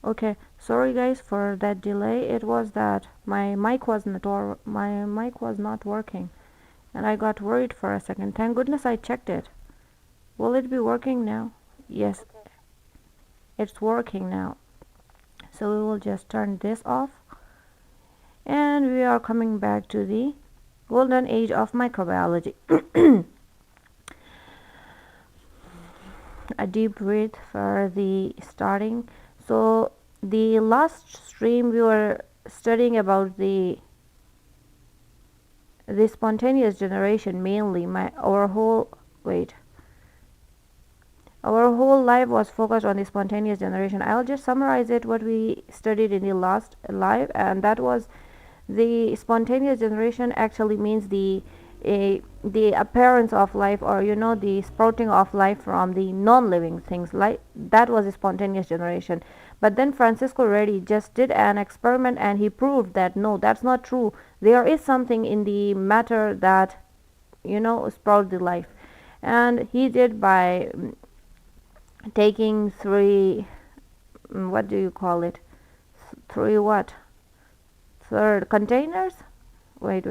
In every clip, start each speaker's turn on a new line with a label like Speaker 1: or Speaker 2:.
Speaker 1: Okay, sorry guys for that delay. It was that my mic was not working, and I got worried for a second. Thank goodness I checked it. Will it be working now? Yes, it's working now. So we will just turn this off, and we are coming back to the golden age of microbiology. A deep breath for the starting. So the last stream we were studying about the spontaneous generation mainly. Our whole life was focused on the spontaneous generation. I'll just summarize it what we studied in the last live, and that was the spontaneous generation actually means the appearance of life, or the sprouting of life from the non-living things. Like that was a spontaneous generation. But then Francisco Redi just did an experiment, and he proved that no, that's not true. There is something in the matter that sprout the life. And he did by taking three, what do you call it, three what, third containers, wait,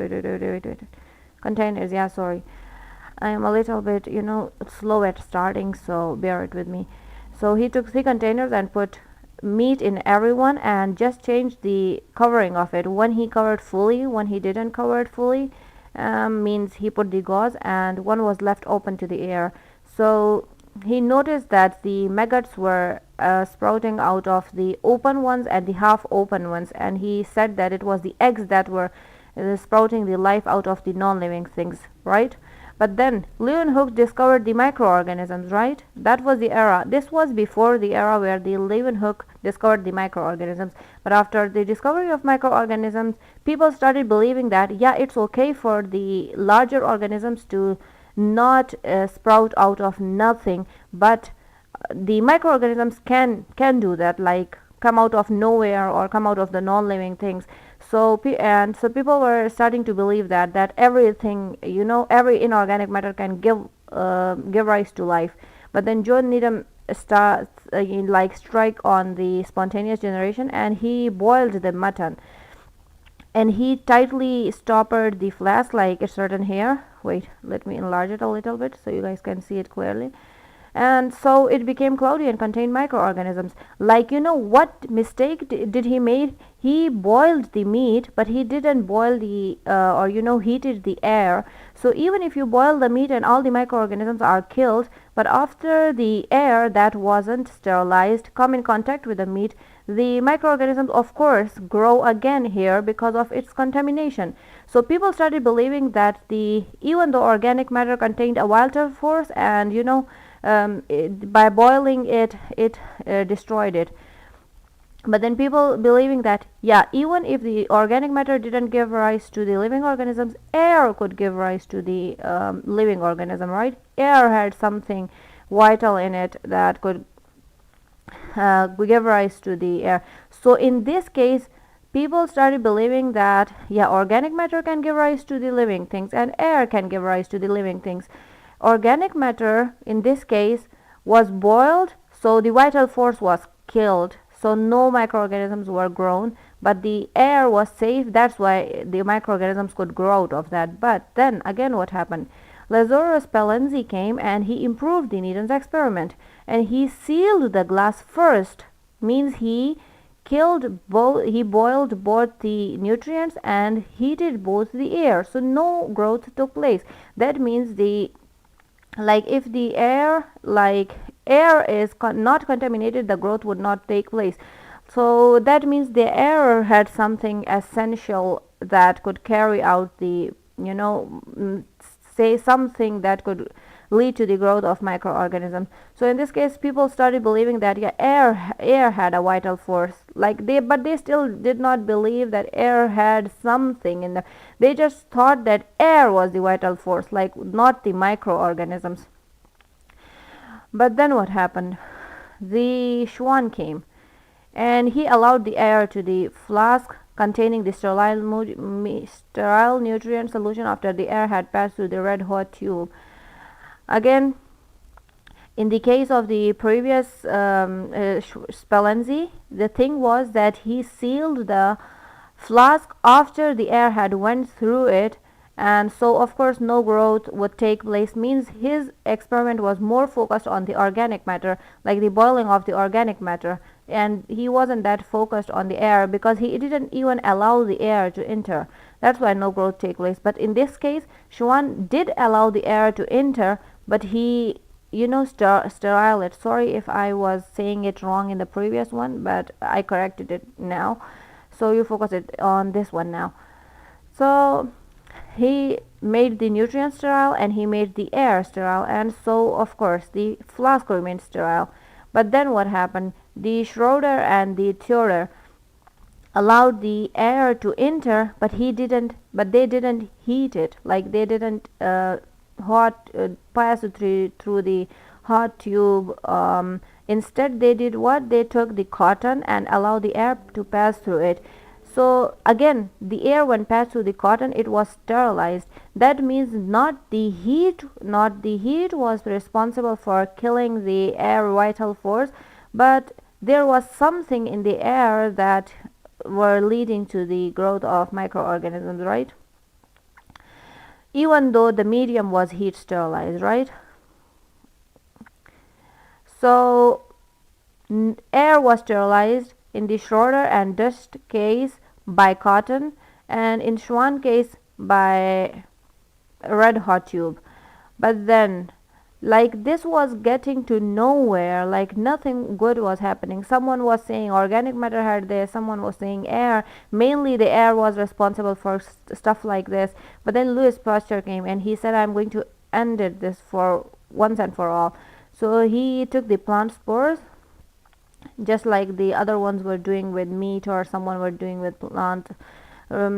Speaker 1: containers, yeah, sorry, I am a little bit slow at starting, so bear it with me. So he took three containers and put meat in every one and just changed the covering of it. One he covered fully, one he didn't cover it fully, means he put the gauze, and one was left open to the air. So he noticed that the maggots were sprouting out of the open ones and the half open ones, and he said that it was the eggs that were sprouting the life out of the non-living things, right? But then Leeuwenhoek discovered the microorganisms, right? That was the era. This was before the era where the Leeuwenhoek discovered the microorganisms. But after the discovery of microorganisms, people started believing that yeah, it's okay for the larger organisms to not sprout out of nothing, but the microorganisms can do that, like come out of nowhere or come out of the non-living things. So people were starting to believe that everything, every inorganic matter can give rise to life. But then John Needham starts like strike on the spontaneous generation, and he boiled the mutton, and he tightly stoppered the flask like it's written here. Wait, let me enlarge it a little bit so you guys can see it clearly. And so it became cloudy and contained microorganisms. Like, what mistake did he made? He boiled the meat, but he didn't boil the or heated the air. So even if you boil the meat and all the microorganisms are killed, but after the air that wasn't sterilized come in contact with the meat, the microorganisms of course grow again here because of its contamination. So people started believing that even though organic matter contained a wilder force, and by boiling it destroyed it. But then people believing that yeah, even if the organic matter didn't give rise to the living organisms, air could give rise to the living organism, right? Air had something vital in it that could give rise to the air. So in this case, people started believing that yeah, organic matter can give rise to the living things, and air can give rise to the living things. Organic matter in this case was boiled, so the vital force was killed, so no microorganisms were grown, but the air was safe. That's why the microorganisms could grow out of that. But then again, what happened? Lazarus Spallanzani came and he improved the Needham's experiment, and he sealed the glass first, means he boiled both the nutrients and heated both the air, so no growth took place. That means if the air is not contaminated, the growth would not take place. So that means the air had something essential that could carry out the say something that could lead to the growth of microorganisms. So in this case, people started believing that yeah, air had a vital force. But they still did not believe that air had something in them. They just thought that air was the vital force, like not the microorganisms. But then what happened? The Schwann came, and he allowed the air to the flask containing the sterile nutrient solution after the air had passed through the red hot tube. Again, in the case of the previous Spallanzani, the thing was that he sealed the flask after the air had went through it, and so of course no growth would take place. Means his experiment was more focused on the organic matter, like the boiling of the organic matter, and he wasn't that focused on the air because he didn't even allow the air to enter. That's why no growth take place. But in this case, Schwann did allow the air to enter, but he sterile it. Sorry if I was saying it wrong in the previous one, but I corrected it now, so you focus it on this one now. So he made the nutrient sterile and he made the air sterile, and so of course the flask remained sterile. But then what happened? The Schroeder and the Theurer allowed the air to enter, but they didn't heat it, like they didn't pass through the hot tube. Instead they did what? They took the cotton and allowed the air to pass through it. So again, the air when passed through the cotton, it was sterilized. That means not the heat was responsible for killing the air vital force, but there was something in the air that were leading to the growth of microorganisms, right? Even though the medium was heat sterilized, right? So air was sterilized in the Schroeder and dust case by cotton, and in Schwann case by red hot tube. But then, like, this was getting to nowhere, like nothing good was happening. Someone was saying organic matter had this, someone was saying air, mainly the air was responsible for stuff like this. But then Louis Pasteur came and he said, I'm going to end this for once and for all. So he took the plant spores, just like the other ones were doing with meat, or someone were doing with plant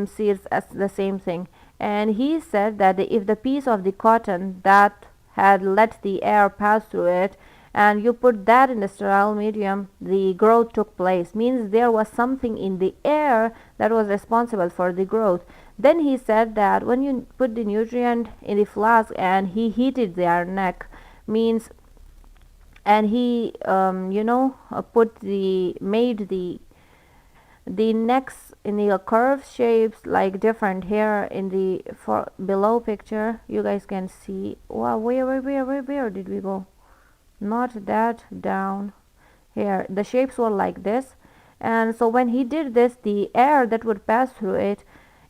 Speaker 1: seeds, as the same thing. And he said that if the piece of the cotton that had let the air pass through it, and you put that in the sterile medium, the growth took place. Means there was something in the air that was responsible for the growth. Then he said that when you put the nutrient in the flask and he heated their neck, means, and he made the necks in the curved shapes, like different here in the below picture. You guys can see. Wow, where did we go? Not that down here. The shapes were like this, and so when he did this, the air that would pass through it,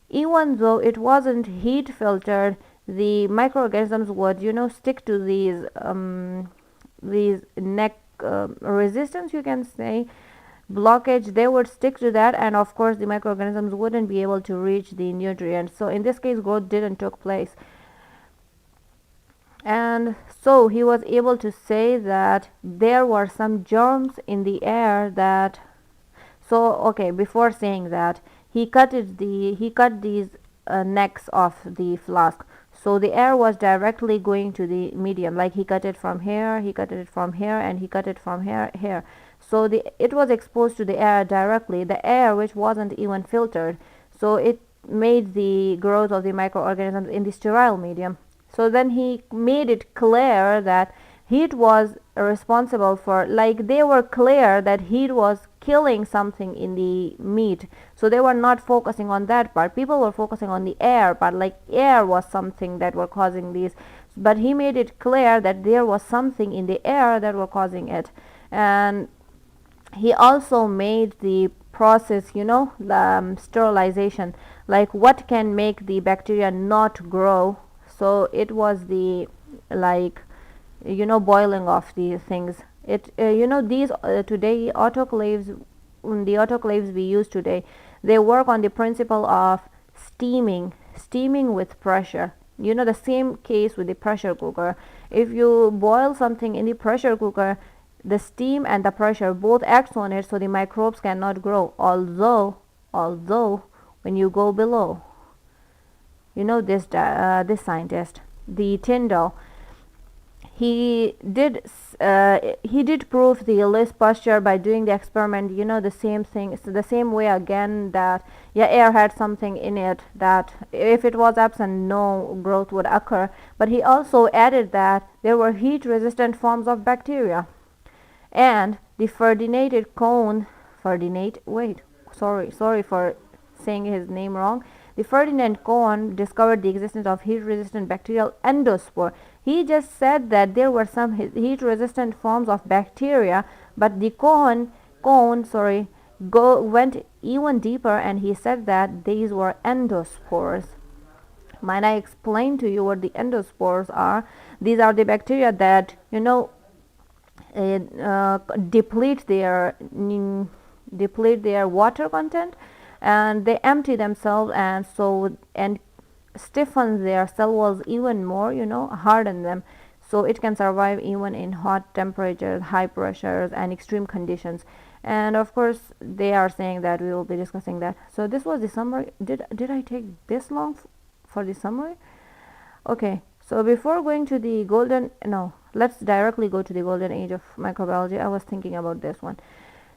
Speaker 1: even though it wasn't heat filtered, the microorganisms would stick to these neck resistance, you can say, blockage. They would stick to that, and of course the microorganisms wouldn't be able to reach the nutrients. So in this case, growth didn't took place. And so he was able to say that there were some germs in the air that, so okay, before saying that, he cut these necks of the flask, so the air was directly going to the medium. Like he cut it from here, he cut it from here, and he cut it from here. So it was exposed to the air directly, the air which wasn't even filtered. So it made the growth of the microorganisms in the sterile medium. So then he made it clear that heat was responsible for, like, they were clear that heat was killing something in the meat. So they were not focusing on that part. People were focusing on the air part, like air was something that were causing these. But he made it clear that there was something in the air that were causing it. And he also made the process, the sterilization, like what can make the bacteria not grow. So it was the, like, boiling of the things. These today autoclaves, the autoclaves we use today, they work on the principle of steaming with pressure. The same case with the pressure cooker. If you boil something in the pressure cooker, the steam and the pressure both acts on it, so the microbes cannot grow. Although when you go below, this scientist, the Tyndall, he did prove the list posture by doing the experiment, the same thing. So the same way again, that yeah, air had something in it, that if it was absent, no growth would occur. But he also added that there were heat resistant forms of bacteria. And the sorry for saying his name wrong. The Ferdinand Cohn discovered the existence of heat-resistant bacterial endospore. He just said that there were some heat-resistant forms of bacteria, but the went even deeper, and he said that these were endospores. Might I explain to you what the endospores are? These are the bacteria that deplete their water content, and they empty themselves, and stiffen their cell walls even more, harden them, so it can survive even in hot temperatures, high pressures, and extreme conditions. And of course they are saying that we will be discussing that. So this was the summary. Did I take this long for the summary? Okay, so before going to the let's directly go to the golden age of microbiology. I was thinking about this one.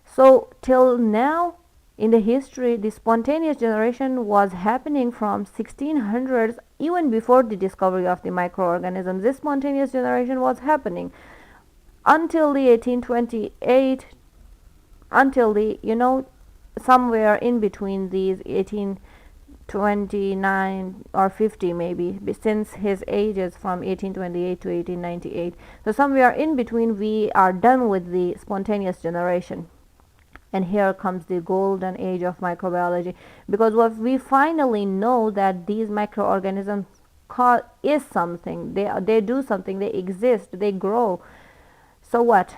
Speaker 1: So till now in the history, the spontaneous generation was happening from 1600s, even before the discovery of the microorganisms. This spontaneous generation was happening until the 1828, until the somewhere in between these 1829 or 50 maybe, since his age is from 1828 to 1898. So somewhere in between we are done with the spontaneous generation. And here comes the golden age of microbiology, because what we finally know that these microorganisms is something. They do something. They exist. They grow. So what?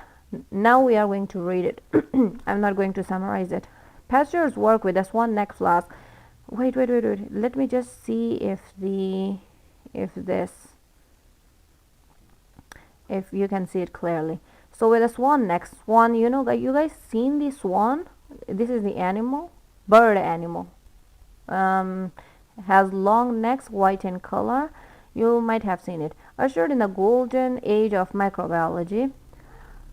Speaker 1: Now we are going to read it. I'm not going to summarize it. Pasteur's work with the swan neck flask. Wait. Let me just see if you can see it clearly. So with a swan neck, you guys seen the swan? This is the animal, bird animal. Has long necks, white in color. You might have seen it. Ushered in the golden age of microbiology.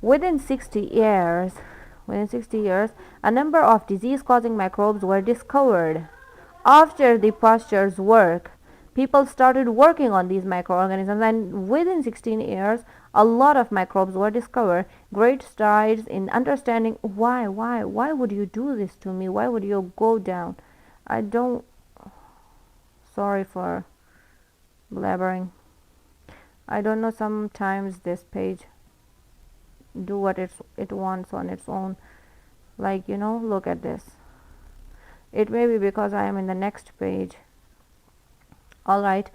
Speaker 1: Within 60 years, a number of disease-causing microbes were discovered. After the Pasteur's work, people started working on these microorganisms, and within 16 years, a lot of microbes were discovered. Great strides in understanding why would you do this to me? Why would you go down? Sorry for blabbering. I don't know, sometimes this page do what it wants on its own. Like, look at this. It may be because I am in the next page. Alright.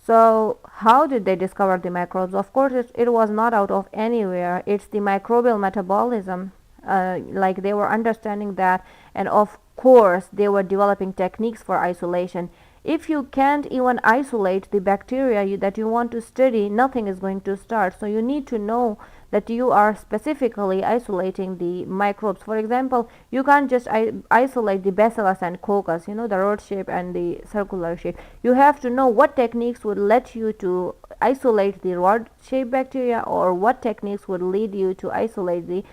Speaker 1: So how did they discover the microbes? Of course, it was not out of anywhere. It's the microbial metabolism. Like they were understanding that, and of course they were developing techniques for isolation. If you can't even isolate the bacteria that you want to study, nothing is going to start. So you need to know that you are specifically isolating the microbes. For example, you can't just isolate the bacillus and coccus, the rod shape and the circular shape. You have to know what techniques would let you to isolate the rod shaped bacteria, or what techniques would lead you to isolate the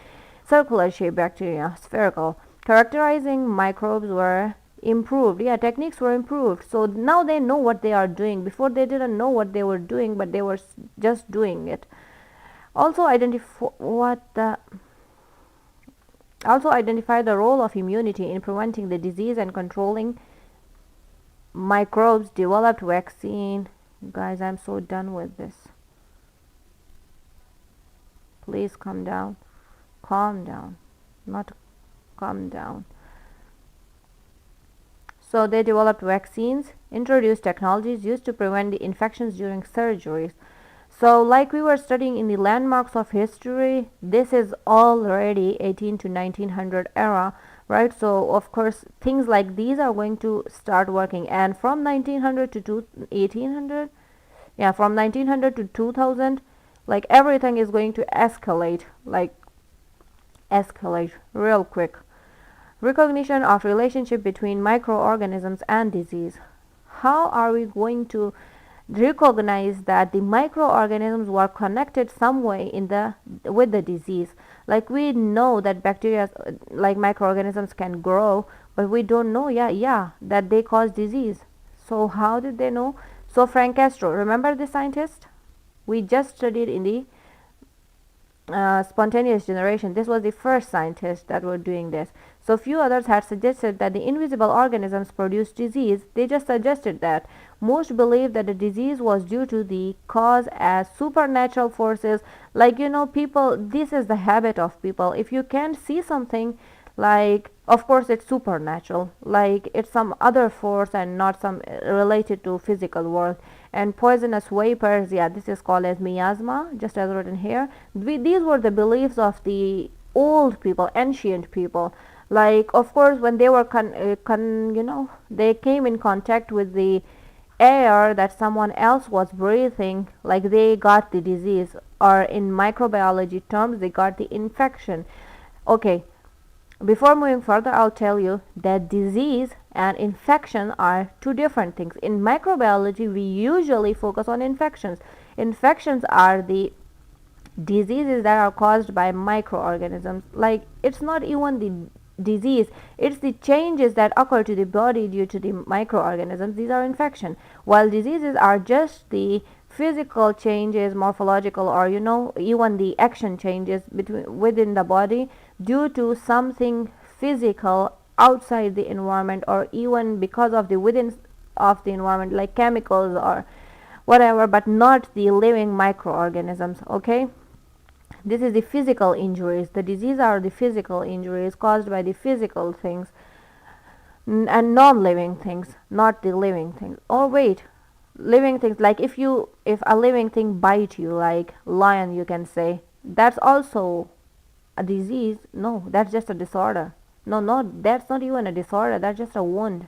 Speaker 1: circular shaped bacteria, spherical. Characterizing microbes were improved. Techniques were improved. So now they know what they are doing. Before they didn't know what they were doing, but they were just doing it. Also identify the role of immunity in preventing the disease and controlling microbes. Developed vaccine. Guys, I'm so done with this. Please calm down. Not calm down. So they developed vaccines, introduced technologies used to prevent the infections during surgeries. So like we were studying in the landmarks of history, this is already 18 to 1900 era, right? So of course things like these are going to start working, and from 1900 to 1800, from 1900 to 2000, like everything is going to escalate real quick. Recognition of relationship between microorganisms and disease. How are we going to recognized that the microorganisms were connected some way in the with the disease. Like we know that bacteria, like microorganisms, can grow, but we don't know, that they cause disease. So how did they know? So Frank Castro, remember the scientist we just studied in the spontaneous generation? This was the first scientist that were doing this. So few others had suggested that the invisible organisms produce disease. They just suggested that. Most believe that the disease was due to the cause as supernatural forces. Like, people, this is the habit of people. If you can't see something, like, of course it's supernatural, like it's some other force and not some related to physical world. And poisonous vapors, this is called as miasma, just as written here. These were the beliefs of the old people, ancient people. Like, of course, when they were they came in contact with the air that someone else was breathing, like they got the disease, or in microbiology terms they got the infection. Okay, before moving further, I'll tell you that disease and infection are two different things. In microbiology, we usually focus on infections. Infections are the diseases that are caused by microorganisms. Like, it's not even the disease, it's the changes that occur to the body due to the microorganisms. These are infection, while diseases are just the physical changes, morphological, or even the action changes within the body due to something physical outside the environment, or even because of the within of the environment, like chemicals or whatever, but not the living microorganisms. Okay, this is the physical injuries. The disease are the physical injuries caused by the physical things and non-living things, not the living things. Or wait, living things, like if a living thing bite you, like lion, you can say that's also a disease. No, that's just a disorder. No, that's not even a disorder, that's just a wound.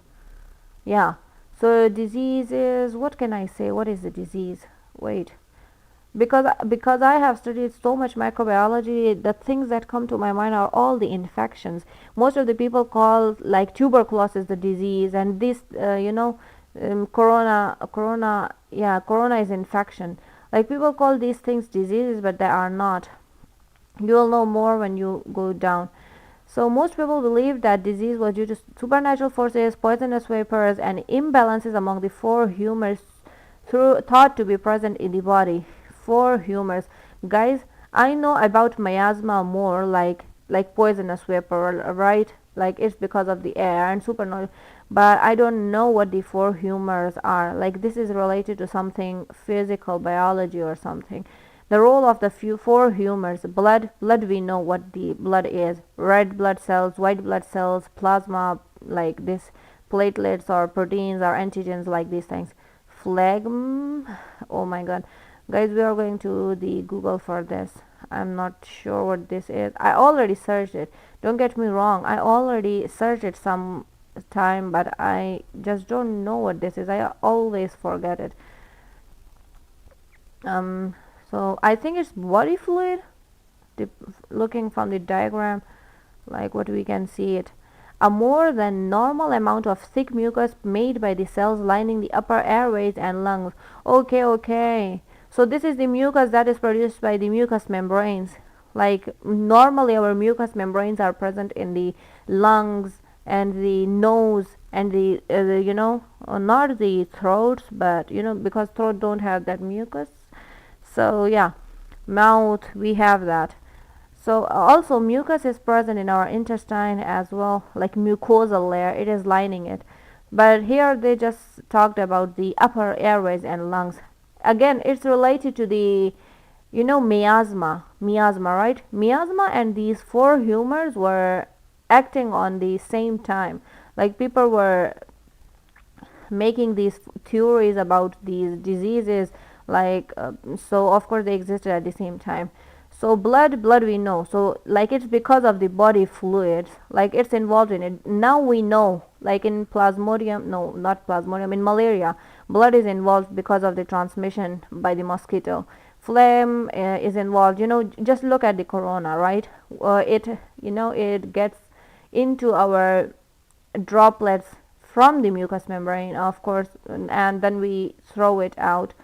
Speaker 1: Yeah. So disease is, what can I say, what is the disease? Wait, because I have studied so much microbiology, the things that come to my mind are all the infections. Most of the people call like tuberculosis the disease, and this corona is infection. Like, people call these things diseases, but they are not. You will know more when you go down. So most people believe that disease was due to supernatural forces, poisonous vapors, and imbalances among the four humors thought to be present in the body. Four humors. Guys, I know about miasma more, like poisonous vapor, right? Like, it's because of the air and supernatural, but I don't know what the four humors are. Like, this is related to something physical biology or something. The role of the four humors: blood, we know what the blood is: red blood cells, white blood cells, plasma, like this, platelets or proteins or antigens, like these things. Phlegm, oh my god, guys, we are going to the Google for this. I'm not sure what this is. I already searched it, don't get me wrong, I already searched it some time, but I just don't know what this is. I always forget it. So I think it's body fluid, looking from the diagram, like what we can see it. A more than normal amount of thick mucus made by the cells lining the upper airways and lungs. Okay. So this is the mucus that is produced by the mucous membranes. Like, normally our mucous membranes are present in the lungs and the nose and not the throats, but because throat don't have that mucus. So yeah, mouth, we have that. So also mucus is present in our intestine as well, like mucosal layer, it is lining it. But here they just talked about the upper airways and lungs. Again, it's related to the miasma, right? Miasma and these four humors were acting on the same time. Like, people were making these theories about these diseases, like so of course they existed at the same time. So blood we know, so like it's because of the body fluids, like it's involved in it. Now we know, like in plasmodium, no, not plasmodium, in malaria, blood is involved because of the transmission by the mosquito. Phlegm is involved, just look at the corona, right? It gets into our droplets from the mucous membrane, of course, and then we throw it out.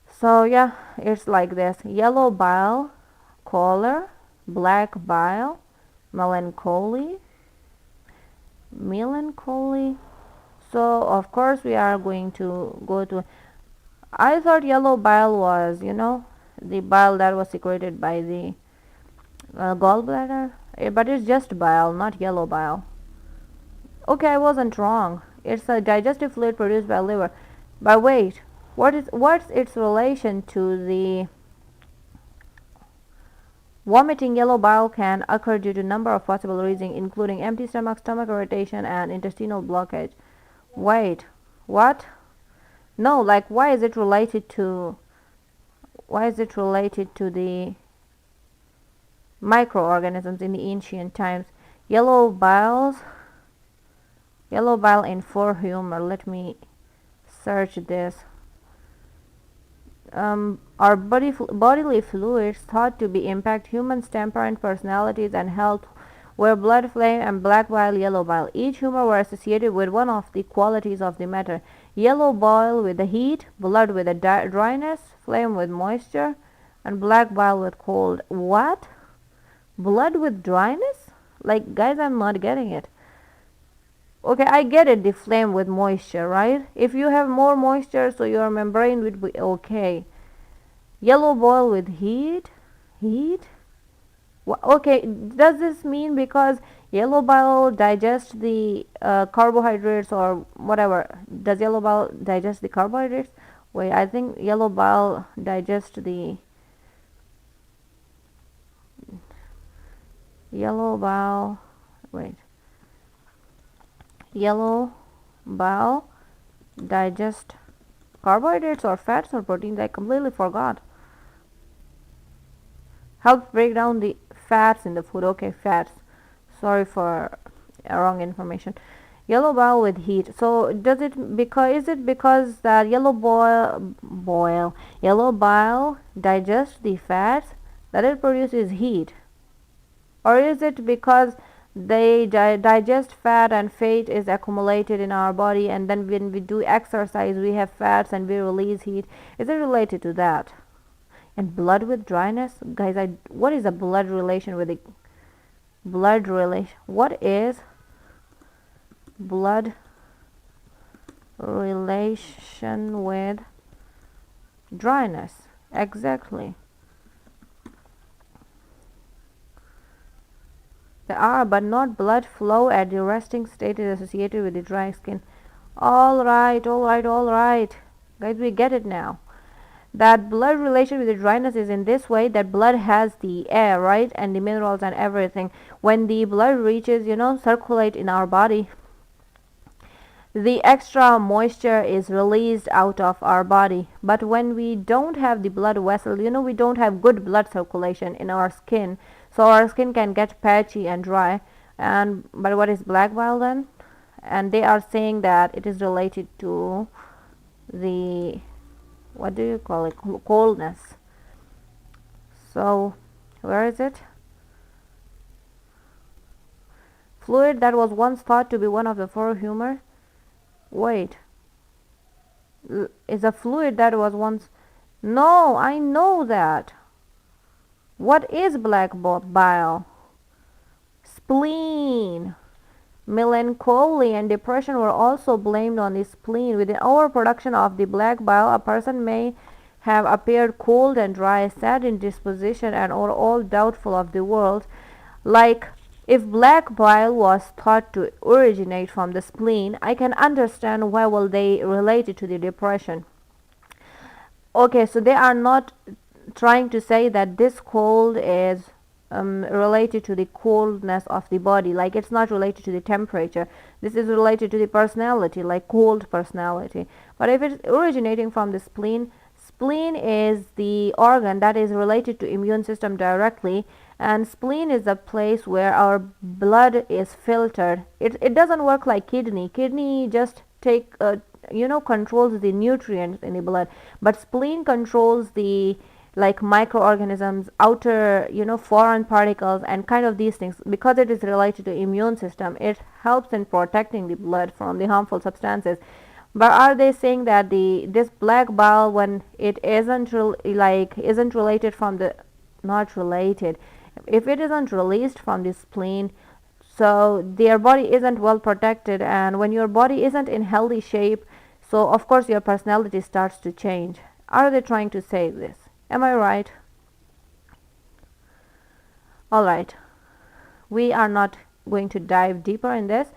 Speaker 1: So yeah, it's like this: yellow bile, choler, black bile, melancholy. So of course we are going to go to. I thought yellow bile was, the bile that was secreted by the gallbladder, but it's just bile, not yellow bile. Okay, I wasn't wrong. It's a digestive fluid produced by liver. But wait, what's its relation to the vomiting? Yellow bile can occur due to a number of possible reasons, including empty stomach, stomach irritation, and intestinal blockage. Wait, what? No, like why is it related to the microorganisms in the ancient times? Yellow bile in for humor. Let me search this. Our bodily fluids thought to be impact humans' temperament, personalities, and health were blood flame and black bile, yellow bile. Each humor were associated with one of the qualities of the matter. Yellow bile with the heat, blood with the dryness, flame with moisture, and black bile with cold. What? Blood with dryness? Like, guys, I'm not getting it. Okay, I get it, the flame with moisture, right? If you have more moisture, so your membrane would be okay. Yellow bile with heat? Okay, does this mean because yellow bile digests the carbohydrates or whatever? Does yellow bile digest the carbohydrates? Wait, I think yellow bile digests the yellow bile digest carbohydrates or fats or proteins. I completely forgot. Helps break down the fats in the food. Okay, fats. Sorry for wrong information. Yellow bile with heat. So is it because that yellow bile digests the fats that it produces heat? Or is it because they digest fat and fat is accumulated in our body, and then when we do exercise we have fats and we release heat? Is it related to that? And blood with dryness? Guys, what is a blood relation with the blood relation? What is blood relation with dryness? Exactly. There are, but not blood flow at the resting state is associated with the dry skin. All right. Guys, we get it now. That blood relation with the dryness is in this way, that blood has the air, right, and the minerals and everything. When the blood reaches, circulate in our body, the extra moisture is released out of our body. But when we don't have the blood vessel, we don't have good blood circulation in our skin, so our skin can get patchy and dry. But what is black bile then? And they are saying that it is related to the, what do you call it, coldness. So where is it? Fluid that was once thought to be one of the four humor. Wait, is a fluid that was once, no, I know that. What is black bile? Spleen. Melancholy and depression were also blamed on the spleen. With the overproduction of the black bile, a person may have appeared cold and dry, sad in disposition, and all doubtful of the world. Like, if black bile was thought to originate from the spleen, I can understand why will they relate it to the depression. Okay, so they are not trying to say that this cold is related to the coldness of the body, like it's not related to the temperature. This is related to the personality, like cold personality. But if it's originating from the spleen is the organ that is related to immune system directly, and spleen is the place where our blood is filtered. It doesn't work like kidney just controls the nutrients in the blood, but spleen controls the like microorganisms, outer, foreign particles, and kind of these things. Because it is related to immune system, it helps in protecting the blood from the harmful substances. But are they saying that the this black bile, when it isn't related from the, not related, if it isn't released from the spleen, so their body isn't well protected, and when your body isn't in healthy shape, so of course your personality starts to change. Are they trying to say this? Am I right? All right, we are not going to dive deeper in this.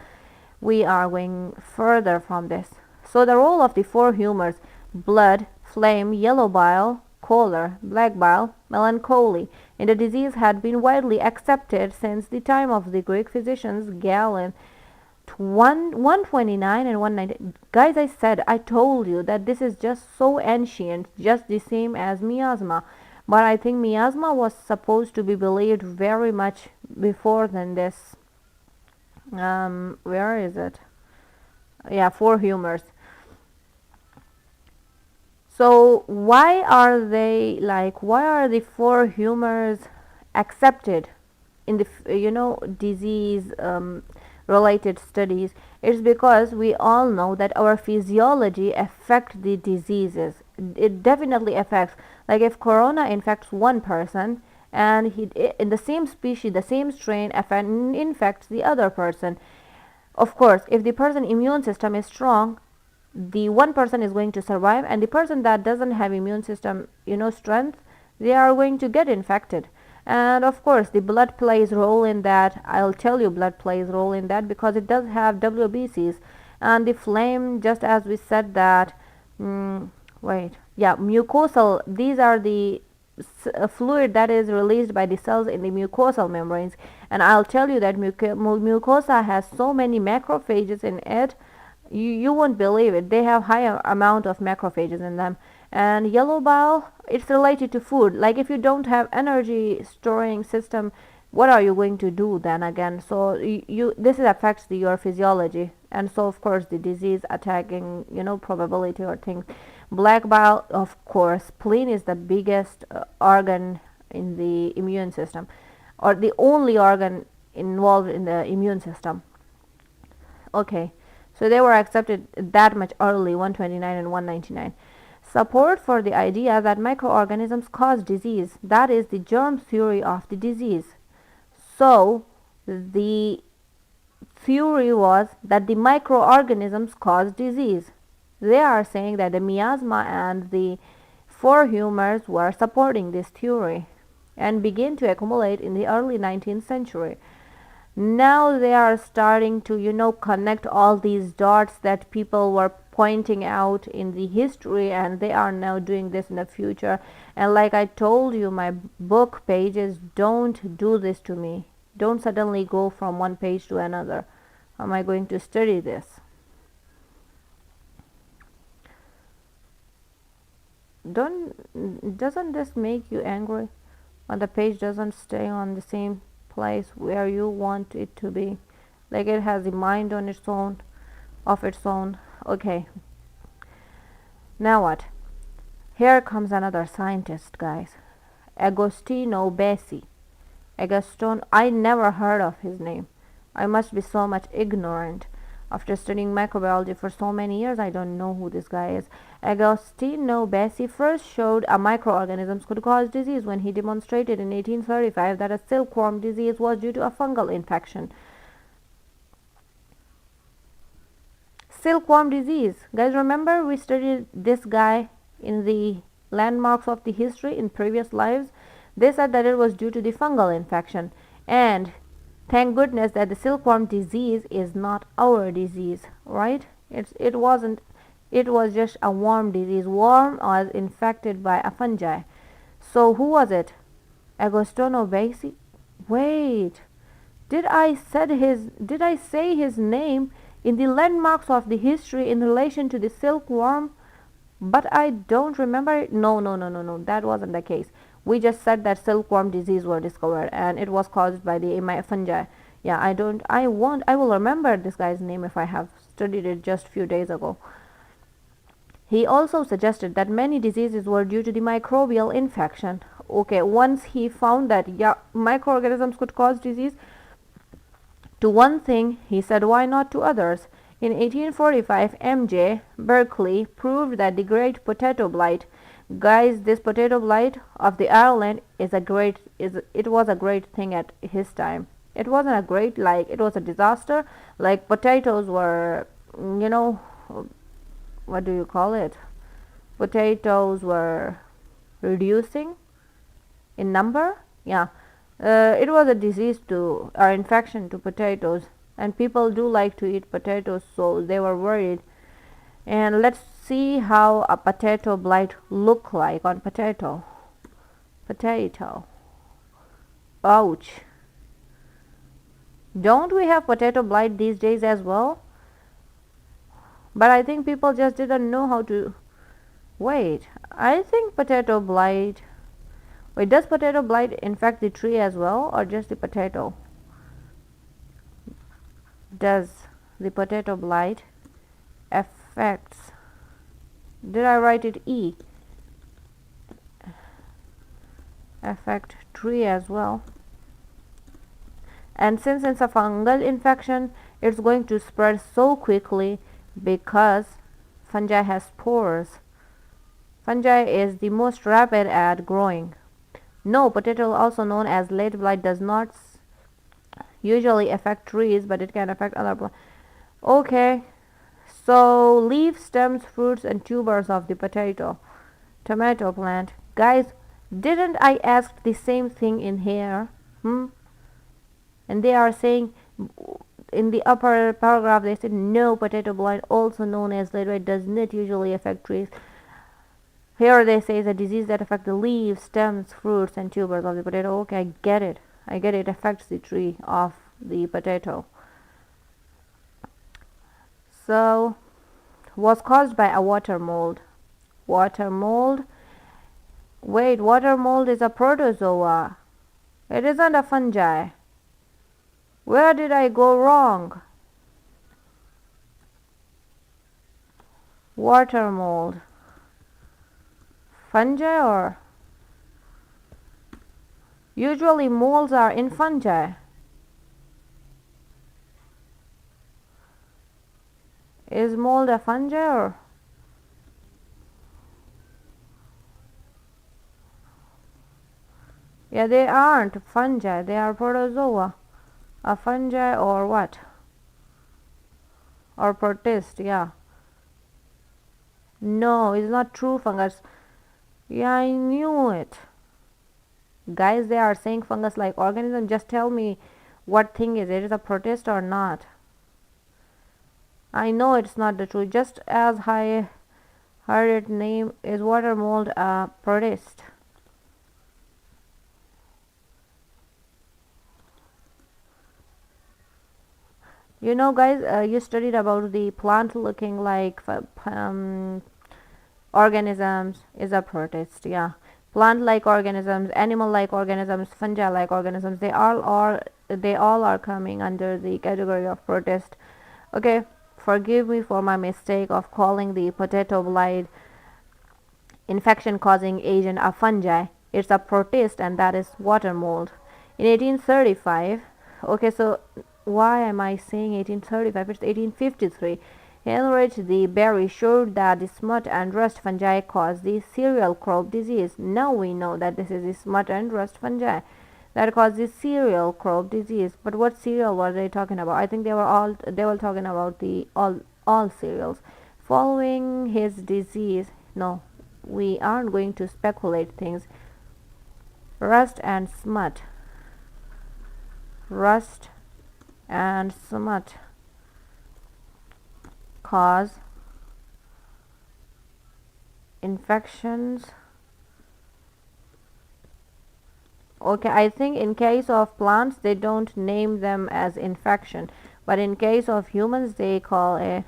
Speaker 1: We are going further from this. So the role of the four humors: blood, phlegm, yellow bile, choler, black bile, melancholy, in the disease had been widely accepted since the time of the Greek physicians Galen. 129 and 190. Guys, I told you that this is just so ancient, just the same as miasma. But I think miasma was supposed to be believed very much before than this. Where is it? Yeah, four humors. So why are the four humors accepted in the disease related studies? It's because we all know that our physiology affects the diseases. It definitely affects. Like if corona infects one person, and he in the same species, the same strain infects the other person. Of course, if the person immune system is strong, the one person is going to survive, and the person that doesn't have immune system strength, they are going to get infected. And of course the blood plays role in that. I'll tell you, blood plays role in that because it does have WBCs. And the flame, just as we said that, mucosal, these are the fluid that is released by the cells in the mucosal membranes. And I'll tell you that mucosa has so many macrophages in it, you won't believe it. They have high amount of macrophages in them. And yellow bile, it's related to food. Like if you don't have energy storing system, what are you going to do then again? So this affects your physiology, and so of course the disease attacking probability or things. Black bile, of course, spleen is the biggest organ in the immune system, or the only organ involved in the immune system. Okay, so they were accepted that much early, 129 and 199. Support for the idea that microorganisms cause disease, that is the germ theory of the disease. So the theory was that the microorganisms cause disease. They are saying that the miasma and the four humors were supporting this theory and began to accumulate in the early 19th century. Now they are starting to connect all these dots that people were pointing out in the history, and they are now doing this in the future. And like I told you, my book pages, don't do this to me. Don't suddenly go from one page to another. How am I going to study this? Doesn't this make you angry when the page doesn't stay on the same place where you want it to be? Like it has a mind on its own, of its own. Okay, now what? Here comes another scientist, guys. Agostino Bessi. I never heard of his name. I must be so much ignorant. After studying microbiology for so many years, I don't know who this guy is. Agostino Bessi first showed microorganisms could cause disease when he demonstrated in 1835 that a silkworm disease was due to a fungal infection. Silkworm disease. Guys, remember we studied this guy in the landmarks of the history in previous lives? They said that it was due to the fungal infection. And thank goodness that the silkworm disease is not our disease, right? It wasn't. It was just a worm disease. Worm was infected by a fungi. So who was it? Agostino Bessi? Wait, did I say his name in the landmarks of the history in relation to the silkworm? But I don't remember it. No, that wasn't the case. We just said that silkworm disease were discovered and it was caused by the fungi. Yeah, I will remember this guy's name if I have studied it just few days ago. He also suggested that many diseases were due to the microbial infection. Okay, once he found that microorganisms could cause disease to one thing, he said why not to others? In 1845, M.J. Berkeley proved that the great potato blight, guys, this potato blight of the Ireland it was a great thing at his time. It wasn't a great, like, it was a disaster. Like, potatoes were, you know, what do you call it? Potatoes were reducing in number. Yeah, it was a disease to or infection to potatoes, and people do like to eat potatoes, so they were worried. And let's see how a potato blight look like on potato. Potato. Ouch. Don't we have potato blight these days as well? But I think people just didn't know how to. Wait, I think potato blight. Wait, does potato blight infect the tree as well, or just the potato? Does the potato blight affects? Did I write it E? Affect tree as well. And since it's a fungal infection, it's going to spread so quickly because fungi has spores. Fungi is the most rapid at growing. No, potato, also known as late blight, does not usually affect trees, but it can affect other plants. Okay, so leaves, stems, fruits, and tubers of the tomato plant. Guys, didn't I ask the same thing in here? And they are saying in the upper paragraph, they said no, potato blight, also known as late blight, does not usually affect trees. Here they say it's a disease that affects the leaves, stems, fruits, and tubers of the potato. Okay, I get it. It affects the tree of the potato. So, was caused by a water mold. Water mold? Wait, water mold is a protozoa. It isn't a fungi. Where did I go wrong? Water mold. Fungi or? Usually molds are in fungi. Is mold a fungi or? Yeah, they aren't fungi, they are protozoa. A fungi or what? Or protist, yeah. No, it's not true fungus. Yeah, I knew it. Guys, they are saying fungus like organism. Just tell me what thing is it. Is a protist or not? I know it's not the truth. Just as I heard its name is water mold a protist. You know, guys, you studied about the plant looking like organisms is a protist. Yeah, plant-like organisms, animal-like organisms, fungi-like organisms. They all are coming under the category of protist. Okay, forgive me for my mistake of calling the potato blight infection-causing agent a fungi. It's a protist, and that is water mold. In 1835, okay, so why am I saying 1835? It's 1853. Heinrich the Berry showed that the smut and rust fungi cause the cereal crop disease. Now we know that this is the smut and rust fungi that cause the cereal crop disease. But what cereal were they talking about? I think they were talking about the all cereals. Following his disease, no, we aren't going to speculate things. Rust and smut. Rust and smut cause infections. Okay, I think in case of plants they don't name them as infection, but in case of humans they call it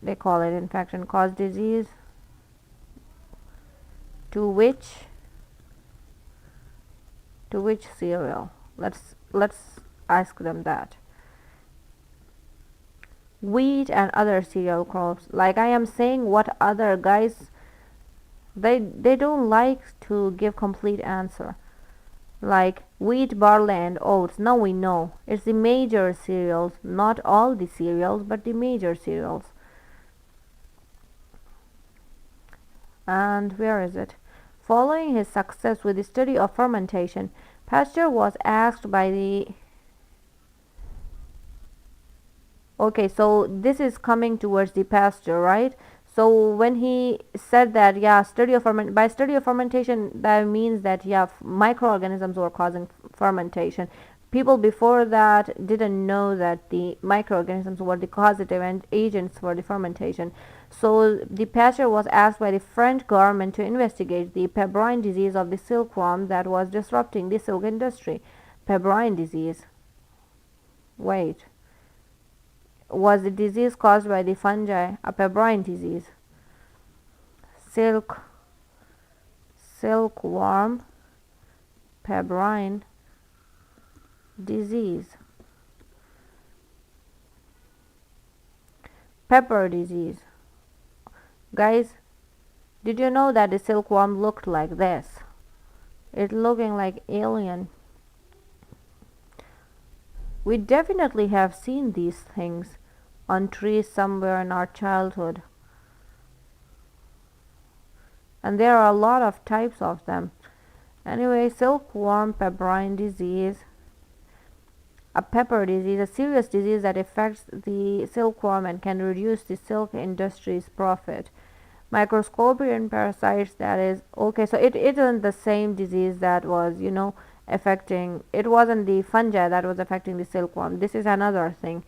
Speaker 1: infection. Cause disease to which cereal? Let's ask them that. wheat and other cereal crops. Like I am saying, what other guys, they don't like to give complete answer. Like wheat, barley, and oats. Now we know it's the major cereals, not all the cereals, but the major cereals. And where is it? Following his success with the study of fermentation, Pasteur was asked by the Okay, so this is coming towards the Pasteur, right? So when he said that, yeah, by study of fermentation, that means that yeah, microorganisms were causing fermentation. People before that didn't know that the microorganisms were the causative and agents for the fermentation. So the Pasteur was asked by the French government to investigate the pebrine disease of the silkworm that was disrupting the silk industry. Pebrine disease. Wait. Was the disease caused by the fungi a pebrine disease? Silkworm pebrine disease. Pepper disease. Guys, did you know that the silkworm looked like this? It looking like alien. We definitely have seen these things on trees somewhere in our childhood. And there are a lot of types of them. Anyway, silkworm pebrine disease, a pepper disease, a serious disease that affects the silkworm and can reduce the silk industry's profit. Microscopian parasites, that is, okay, so it isn't the same disease that was, affecting, it wasn't the fungi that was affecting the silkworm. This is another thing.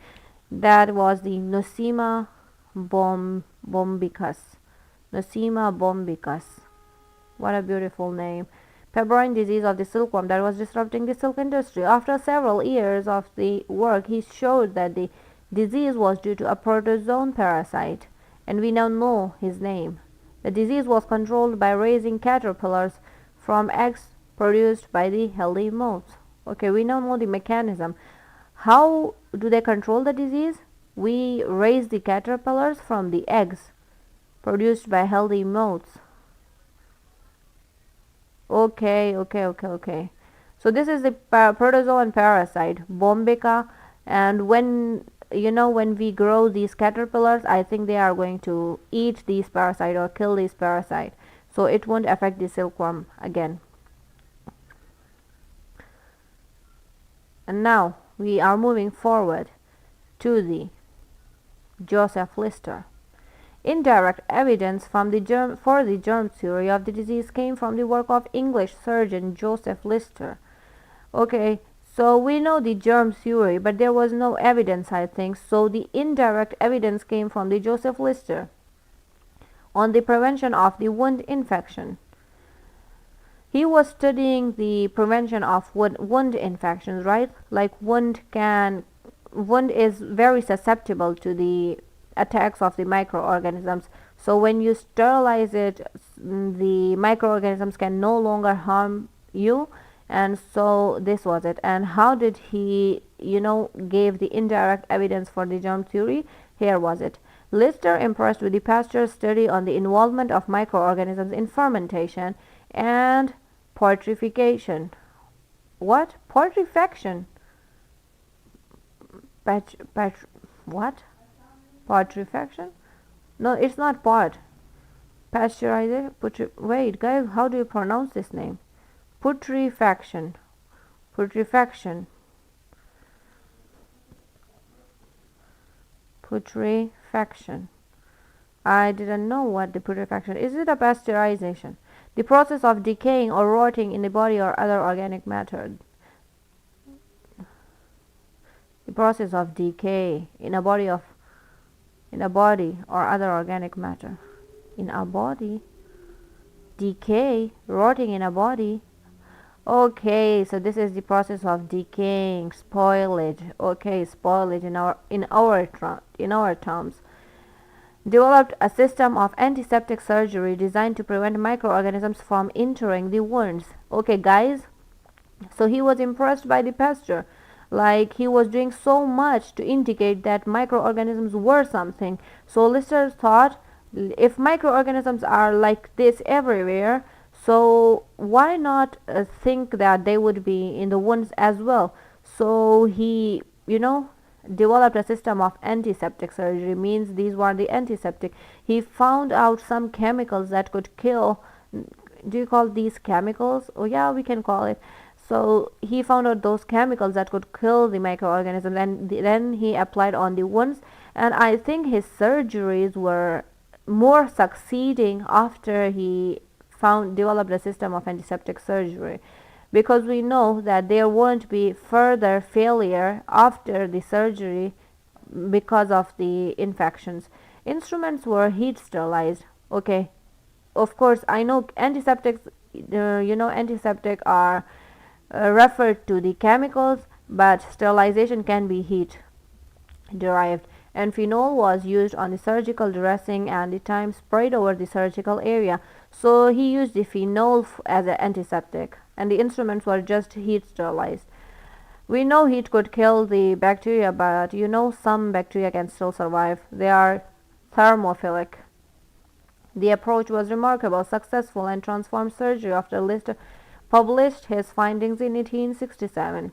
Speaker 1: That was the Nosema bombicus. Nosema bombicus. What a beautiful name. Pebrine disease of the silkworm that was disrupting the silk industry. After several years of the work, he showed that the disease was due to a protozoan parasite, and we now know his name. The disease was controlled by raising caterpillars from eggs produced by the healthy moths. Okay, we now know the mechanism. How do they control the disease? We raise the caterpillars from the eggs produced by healthy moths. Okay. So this is the protozoan parasite, Bombica, and when we grow these caterpillars, I think they are going to eat these parasite or kill these parasite. So it won't affect the silkworm again. And now we are moving forward to the Joseph Lister. Indirect evidence for the germ theory of the disease came from the work of English surgeon Joseph Lister. Okay, so we know the germ theory, but there was no evidence, I think. So the indirect evidence came from the Joseph Lister on the prevention of the wound infection. He was studying the prevention of wound infections, right? Like wound is very susceptible to the attacks of the microorganisms. So when you sterilize it, the microorganisms can no longer harm you. And so this was it. And how did he, gave the indirect evidence for the germ theory? Here was it. Lister, impressed with the Pasteur's study on the involvement of microorganisms in fermentation and putrefaction. What? Putrefaction? What? Putrefaction? No, it's not pot. Pasteurization. Wait, guys, how do you pronounce this name? Putrefaction. Putrefaction. Putrefaction. I didn't know what the putrefaction is. Is it a pasteurization? The process of decaying or rotting in the body or other organic matter. The process of decay in a body or other organic matter. In a body? Decay, rotting in a body. Okay, so this is the process of decaying, spoilage. Okay, spoilage in our terms. Developed a system of antiseptic surgery designed to prevent microorganisms from entering the wounds. Okay, guys, so he was impressed by the Pasteur. Like he was doing so much to indicate that microorganisms were something. So Lister thought, if microorganisms are like this everywhere, so why not think that they would be in the wounds as well? So he, developed a system of antiseptic surgery. Means these were the antiseptic. He found out some chemicals that could kill. Do you call these chemicals? Oh yeah, we can call it. So he found out those chemicals that could kill the microorganisms, and then he applied on the wounds. And I think his surgeries were more succeeding after he found developed a system of antiseptic surgery, because we know that there won't be further failure after the surgery because of the infections. Instruments were heat sterilized. Okay, of course I know antiseptics, antiseptic are referred to the chemicals, but sterilization can be heat derived. And phenol was used on the surgical dressing and the time sprayed over the surgical area. So he used the phenol as an antiseptic, and the instruments were just heat sterilized. We know heat could kill the bacteria, but some bacteria can still survive. They are thermophilic. The approach was remarkable, successful, and transformed surgery after Lister published his findings in 1867.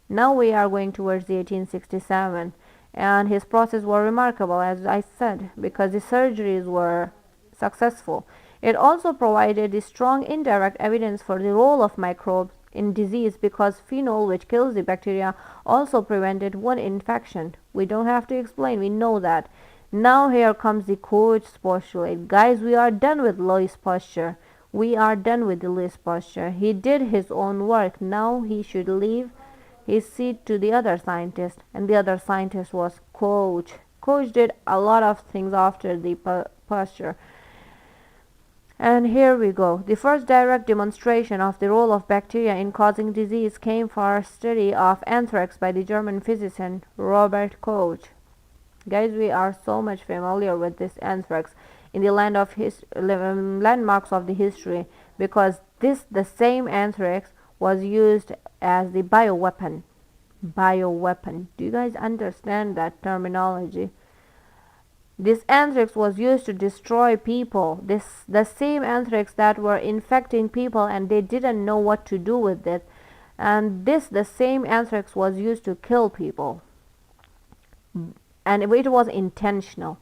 Speaker 1: Now we are going towards the 1867, and his process were remarkable, as I said, because the surgeries were successful. It also provided the strong indirect evidence for the role of microbes in disease, because phenol, which kills the bacteria, also prevented one infection. We don't have to explain, we know that. Now here comes the Koch's postulate. Guys, we are done with Lois Pasteur. We are done with the Louis Pasteur. He did his own work. Now he should leave his seat to the other scientist, and the other scientist was Koch. Koch did a lot of things after the Pasteur. And here we go. The first direct demonstration of the role of bacteria in causing disease came from a study of anthrax by the German physician Robert Koch. Guys, we are so much familiar with this anthrax in the landmarks of the history, because the same anthrax was used as the bioweapon. Bioweapon. Do you guys understand that terminology? This anthrax was used to destroy people. The same anthrax that were infecting people and they didn't know what to do with it. And the same anthrax was used to kill people. And it was intentional.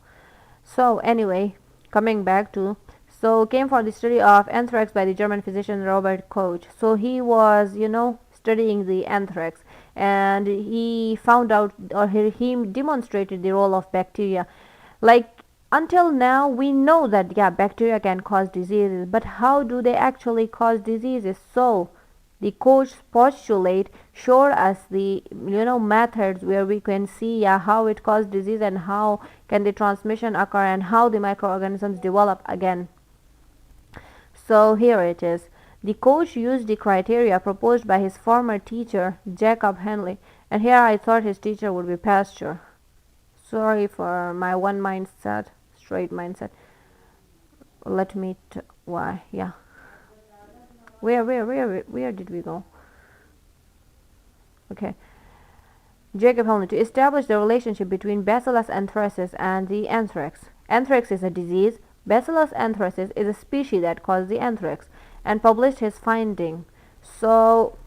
Speaker 1: So anyway, coming back to, so came for the study of anthrax by the German physician Robert Koch. So he was, studying the anthrax, and he found out, or he demonstrated the role of bacteria. Like, until now we know that bacteria can cause diseases, but how do they actually cause diseases? So the Koch's postulate showed us the methods where we can see how it causes disease and how can the transmission occur and how the microorganisms develop again. So here it is. The Koch used the criteria proposed by his former teacher Jacob Henle, and here I thought his teacher would be Pasteur. Sorry for my one mindset, straight mindset. Let me why where did we go? Okay. Jacob Henle, to establish the relationship between Bacillus anthracis and the anthrax. Anthrax is a disease. Bacillus anthracis is a species that caused the anthrax, and published his finding. So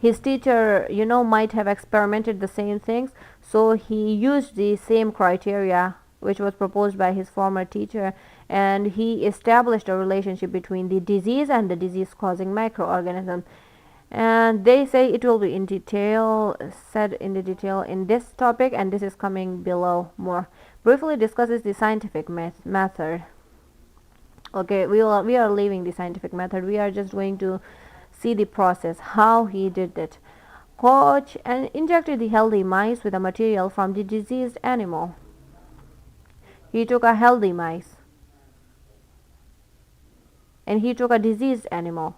Speaker 1: his teacher, might have experimented the same things. So he used the same criteria which was proposed by his former teacher, and he established a relationship between the disease and the disease causing microorganism. And they say it will be in detail, said in the detail in this topic, and this is coming below more. Briefly discusses the scientific method. Okay, we are leaving the scientific method. We are just going to see the process, how he did it. Koch injected the healthy mice with a material from the diseased animal. He took a healthy mice and he took a diseased animal.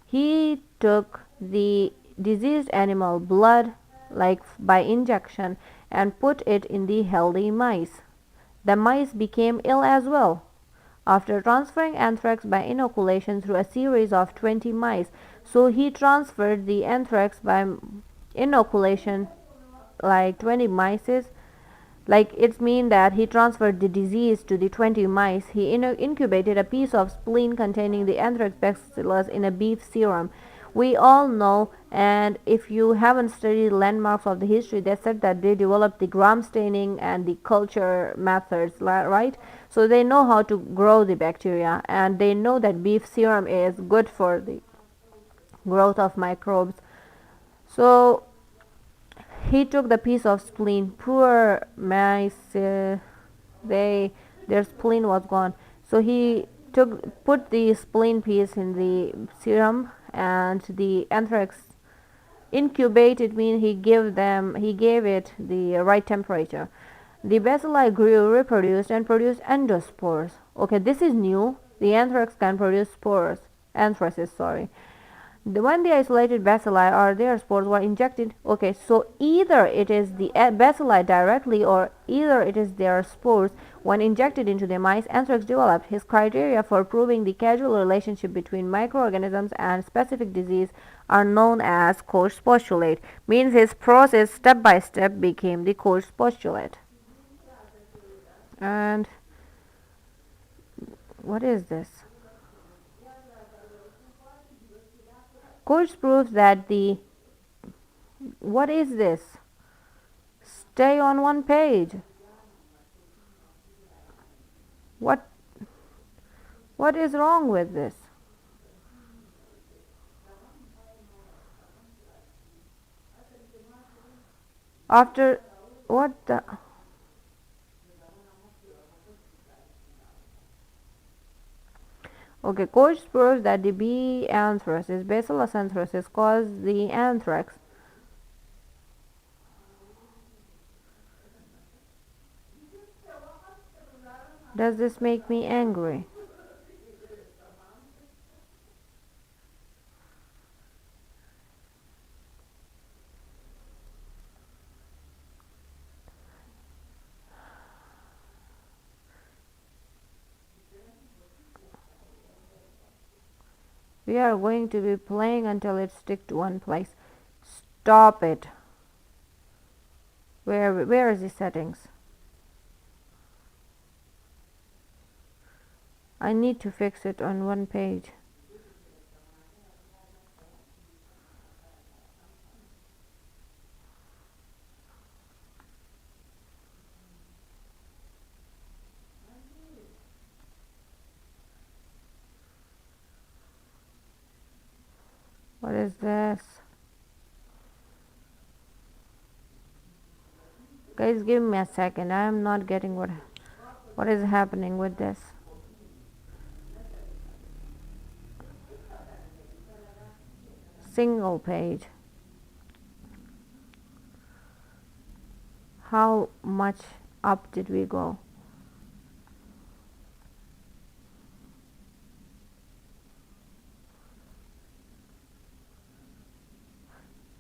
Speaker 1: He took the diseased animal blood, like by injection, and put it in the healthy mice. The mice became ill as well. After transferring anthrax by inoculation through a series of 20 mice, so he transferred the anthrax by inoculation like 20 mice, like it's mean that he transferred the disease to the 20 mice. He incubated a piece of spleen containing the anthrax bacillus in a beef serum. We all know, and if you haven't studied landmarks of the history, they said that they developed the gram staining and the culture methods, right? So they know how to grow the bacteria, and they know that beef serum is good for the growth of microbes. So he took the piece of spleen. Poor mice, their spleen was gone. So he put the spleen piece in the serum, and the anthrax incubated means he gave it the right temperature. The bacilli grew, reproduced, and produced endospores. Okay, this is new. The anthrax can produce spores, anthracis, sorry. When the isolated bacilli or their spores were injected, okay, so either it is the bacilli directly or either it is their spores. When injected into the mice, anthrax developed. His criteria for proving the causal relationship between microorganisms and specific disease are known as Koch's postulate. Means his process step by step became the Koch's postulate. And what is this? Koch proves that the what is this? Stay on one page. What is wrong with this? After what the Okay, Koch proves that the B anthracis, Bacillus anthracis, caused the anthrax. Does this make me angry? We are going to be playing until it sticks to one place. Stop it. Where is the settings? I need to fix it on one page. What is this? Guys, give me a second. I am not getting what is happening with this. Single page. How much up did we go?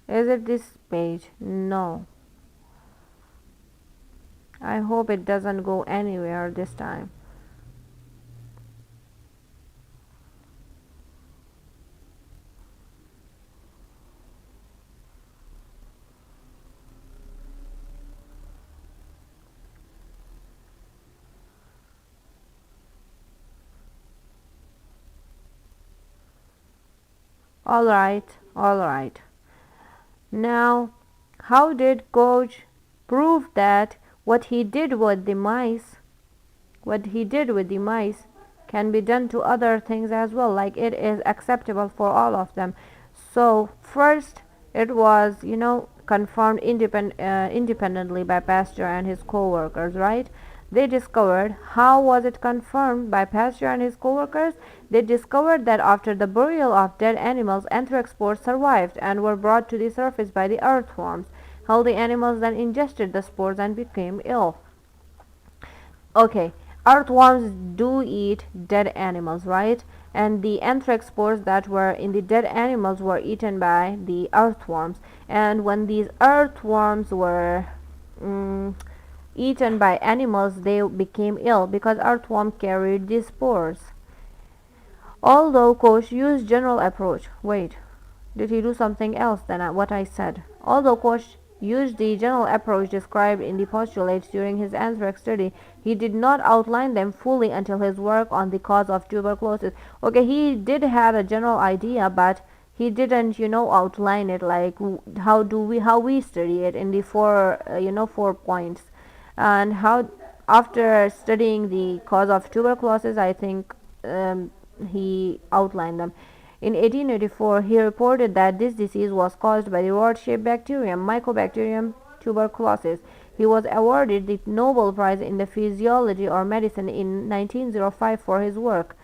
Speaker 1: Is it this page? No. I hope it doesn't go anywhere this time. All right. Now, how did Koch prove that what he did with the mice can be done to other things as well, like it is acceptable for all of them? So first it was, confirmed independently by Pasteur and his co-workers, right? They discovered. How was it confirmed by Pasteur and his co-workers? They discovered that after the burial of dead animals, anthrax spores survived and were brought to the surface by the earthworms. Healthy animals then ingested the spores and became ill. Okay, earthworms do eat dead animals, right? And the anthrax spores that were in the dead animals were eaten by the earthworms. And when these earthworms were eaten by animals, they became ill because earthworm carried these spores. Although Koch used general approach. Wait, Did he do something else than what I said? Although Koch used the general approach described in the postulates during his anthrax study, he did not outline them fully until his work on the cause of tuberculosis. Okay, he did have a general idea, but he didn't, outline it like how we study it in the four, 4 points, and how after studying the cause of tuberculosis, I think he outlined them. In 1884, he reported that this disease was caused by the rod-shaped bacterium, Mycobacterium tuberculosis. He was awarded the Nobel Prize in the Physiology or Medicine in 1905 for his work.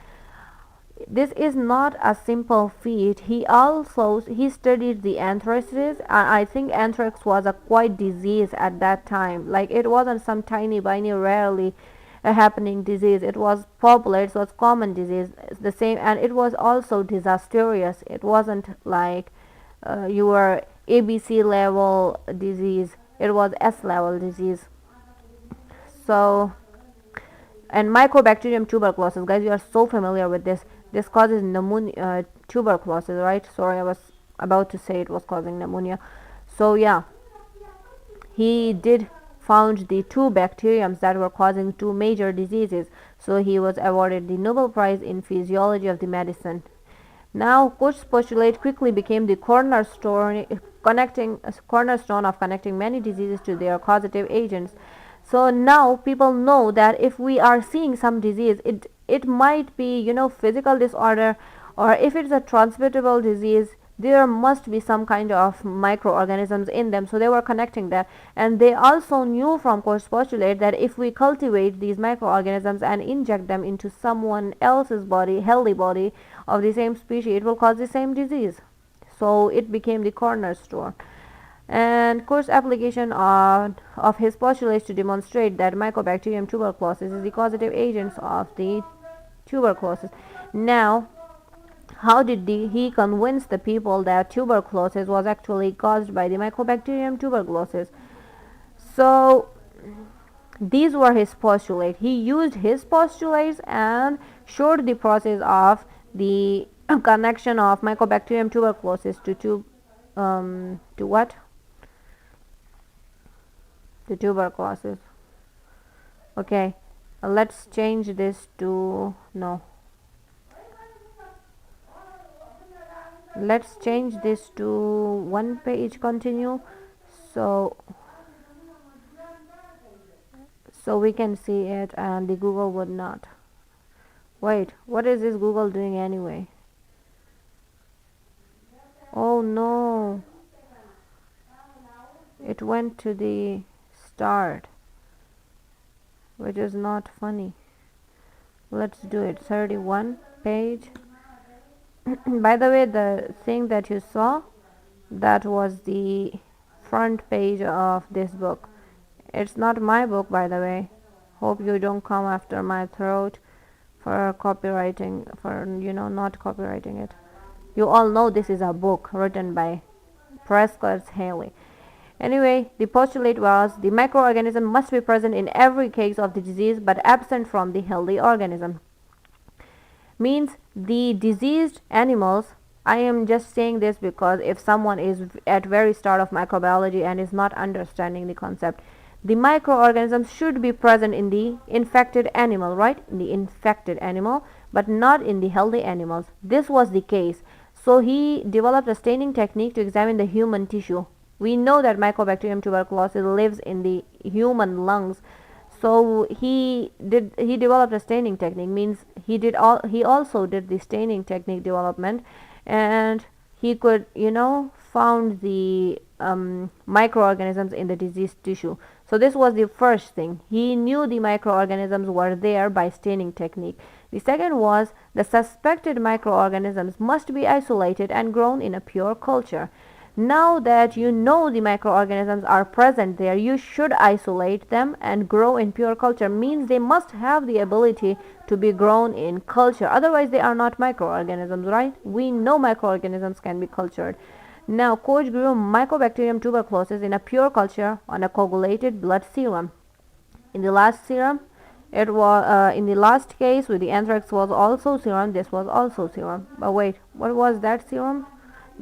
Speaker 1: This is not a simple feat. He studied the anthraces, and I think anthrax was a quite disease at that time. Like it wasn't some tiny, tiny, rarely happening disease. It was popular. It was common disease. It's the same, and it was also disastrous. It wasn't like your ABC level disease. It was S level disease. So, and Mycobacterium tuberculosis, guys, you are so familiar with this. This causes pneumonia, tuberculosis, right? Sorry, I was about to say it was causing pneumonia. So yeah, he did found the two bacteriums that were causing two major diseases. So he was awarded the Nobel Prize in Physiology of the Medicine. Now, Koch's postulate quickly became the cornerstone of connecting many diseases to their causative agents. So now people know that if we are seeing some disease, it might be, physical disorder, or if it's a transmittable disease, there must be some kind of microorganisms in them. So they were connecting that, and they also knew from Koch's postulate that if we cultivate these microorganisms and inject them into someone else's body, healthy body of the same species, it will cause the same disease. So it became the cornerstone. And Koch's application of his postulates to demonstrate that Mycobacterium tuberculosis is the causative agents of the tuberculosis. Now, how did he convince the people that tuberculosis was actually caused by the Mycobacterium tuberculosis? So these were his postulates. He used his postulates and showed the process of the connection of Mycobacterium tuberculosis to what? To tuberculosis. Okay, let's change this to no. Let's change this to one page. Continue, so we can see it, and the Google would not. Wait, what is this Google doing anyway? Oh no, it went to the start, which is not funny. Let's do it. 31 page. By the way, the thing that you saw, that was the front page of this book. It's not my book, by the way. Hope you don't come after my throat for copywriting, for not copywriting it. You all know this is a book written by Prescott Haley. Anyway, the postulate was the microorganism must be present in every case of the disease but absent from the healthy organism. Means the diseased animals, I am just saying this because if someone is at very start of microbiology and is not understanding the concept, the microorganisms should be present in the infected animal, right? In the infected animal, but not in the healthy animals. This was the case. So he developed a staining technique to examine the human tissue. We know that Mycobacterium tuberculosis lives in the human lungs. So he developed a staining technique. Means he also did the staining technique development, and he could found the microorganisms in the diseased tissue. So this was the first thing. He knew the microorganisms were there by staining technique. The second was the suspected microorganisms must be isolated and grown in a pure culture. Now that you know the microorganisms are present there, you should isolate them and grow in pure culture. Means they must have the ability to be grown in culture. Otherwise, they are not microorganisms, right? We know microorganisms can be cultured. Now, Koch grew Mycobacterium tuberculosis in a pure culture on a coagulated blood serum. In the last serum, it was in the last case with the anthrax was also serum. This was also serum. But wait, what was that serum?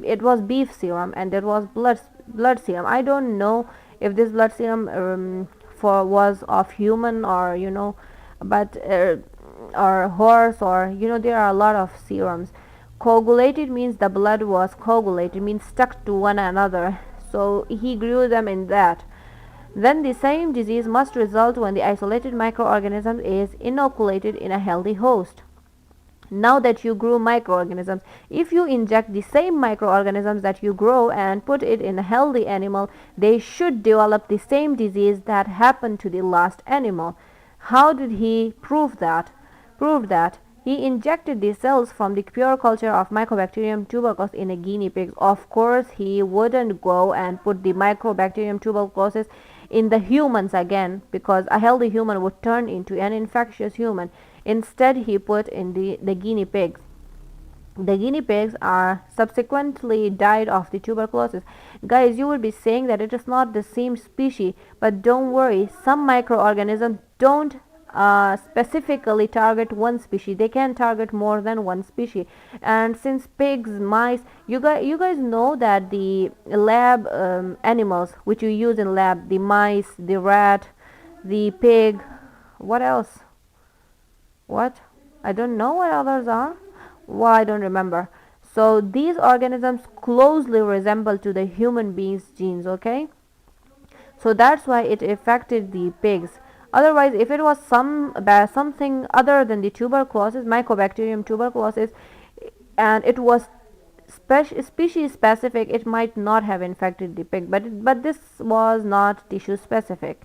Speaker 1: it was beef serum, and there was blood serum. I don't know if this blood serum for was of human, or but or horse, or there are a lot of serums. Coagulated means the blood was coagulated, means stuck to one another, so he grew them in that. Then the same disease must result when the isolated microorganism is inoculated in a healthy host. Now that you grew microorganisms, if you inject the same microorganisms that you grow and put it in a healthy animal, they should develop the same disease that happened to the last animal. How did he prove that? He injected the cells from the pure culture of Mycobacterium tuberculosis in a guinea pig. Of course, he wouldn't go and put the Mycobacterium tuberculosis in the humans again, because a healthy human would turn into an infectious human. Instead, he put in the guinea pigs. The guinea pigs are subsequently died of the tuberculosis. Guys, you will be saying that it is not the same species, but don't worry, some microorganisms don't specifically target one species. They can target more than one species. And since pigs, mice, you guys know that the lab animals which you use in lab, the mice, the rat, the pig, what else? What? I don't know what others are. Well, I don't remember. So these organisms closely resemble to the human being's genes, okay? So that's why it affected the pigs. Otherwise, if it was something other than the tuberculosis, Mycobacterium tuberculosis, and it was species specific, it might not have infected the pig, but this was not tissue specific.